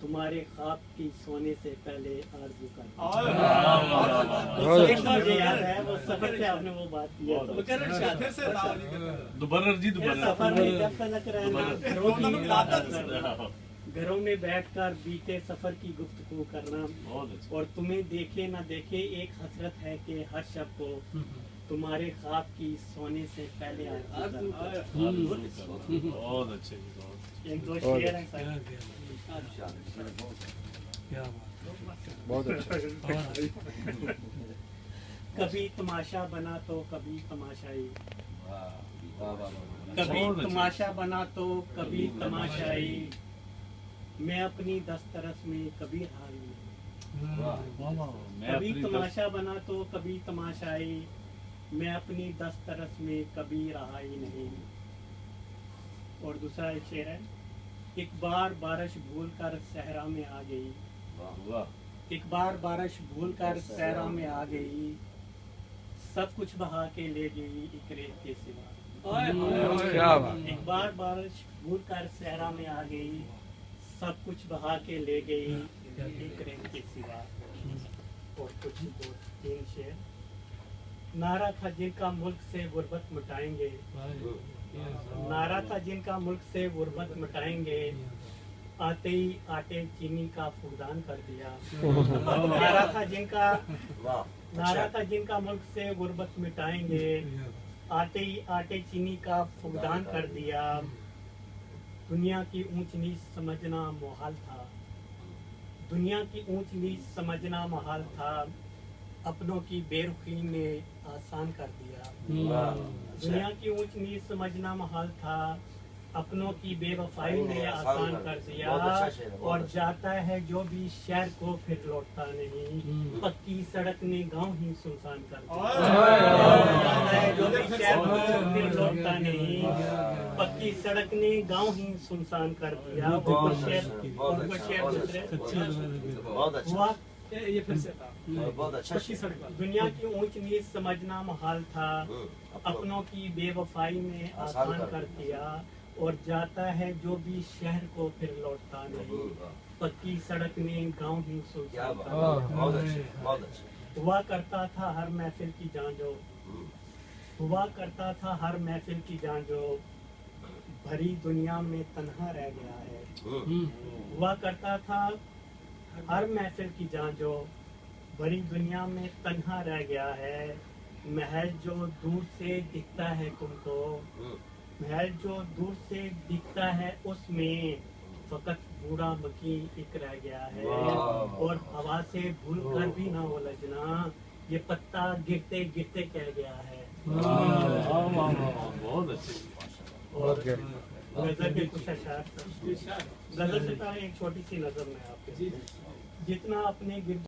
तुम्हारे ख्वाब की सोने से पहले आरज़ू कर। मुझे याद है वो सफर से आपने वो बात किया था। सफर में जब तलक रहना घरों में बैठकर बीते सफर की गुफ्तगू करना और तुम्हें देखे न देखे एक हसरत है कि हर शब को तुम्हारे ख्वाब की सोने से पहले आरज़ू कर। बहुत अच्छे एक दो शेर हैं सर। बहुत अच्छा। कभी तमाशा बना तो कभी तमाशाई, कभी तमाशा बना तो कभी तमाशाई, मैं अपनी दस्तरस में कभी हारी नहीं। कभी तमाशा बना तो कभी तमाशाई, मैं अपनी दस्तरस में कभी रहा ही नहीं। और दूसरा एक शेर है। एक बार बारिश भूलकर सहरा में आ गई, एक बार बारिश भूलकर सहरा में आ गई, सब कुछ बहा के ले गई एक रेत के सिवा। एक बार बारिश भूलकर सहरा में आ गई, सब कुछ बहा के ले गई एक रेत के सिवा। और कुछ दो तीन शेर। नारा था जिनका मुल्क से गुर्बत मिटाएंगे, नारा था जिनका मुल्क से गुर्बत मिटाएंगे, आते ही आटे चीनी का फुकदान कर दिया। नारा था जिनका मुल्क से गुर्बत मिटाएंगे, आते ही आटे चीनी का फुकदान कर दिया। दुनिया की ऊंच नीच समझना मुहाल था, दुनिया की ऊंच नीच समझना मुहाल था, अपनों की बेरुखी ने आसान कर दिया। दुनिया की ऊंच नीच समझना मुहाल था, अपनों की बेवफाई ने आसान कर दिया। और जाता है जो भी शहर को फिर लौटता नहीं, पक्की सड़क ने गांव ही सुनसान कर दिया। जाता है जो भी शहर को फिर लौटता नहीं, पक्की सड़क ने गांव ही सुनसान कर दिया। और कुछ शेर दूसरे हुआ ये फिर से था। बहुत अच्छा। दुनिया की ऊंच नीच समझना मुहाल था, अपनों की बेवफाई ने आसान कर दिया। और जाता है जो भी शहर को फिर लौटता नहीं, पक्की सड़क ने गांव ही सुनसान कर दिया। हुआ करता था हर महफिल की जांजो, हुआ करता था हर महफिल की जांजो, भरी दुनिया में तन्हा रह गया है। हुआ करता था हर महफिल की जांजो, भरी दुनिया में तन्हा रह गया है। महल जो दूर से दिखता है तुमको, महल जो दूर से दिखता है उसमें फकत बूढ़ा मकी एक रह गया है। और हवा से भूल कर भी ना उलझना, ये पत्ता गिरते गिरते कह गया है। बहुत अच्छे। और गजल के कुछ अशार, गजल से एक छोटी सी नजर में आपके, जितना अपने गिरद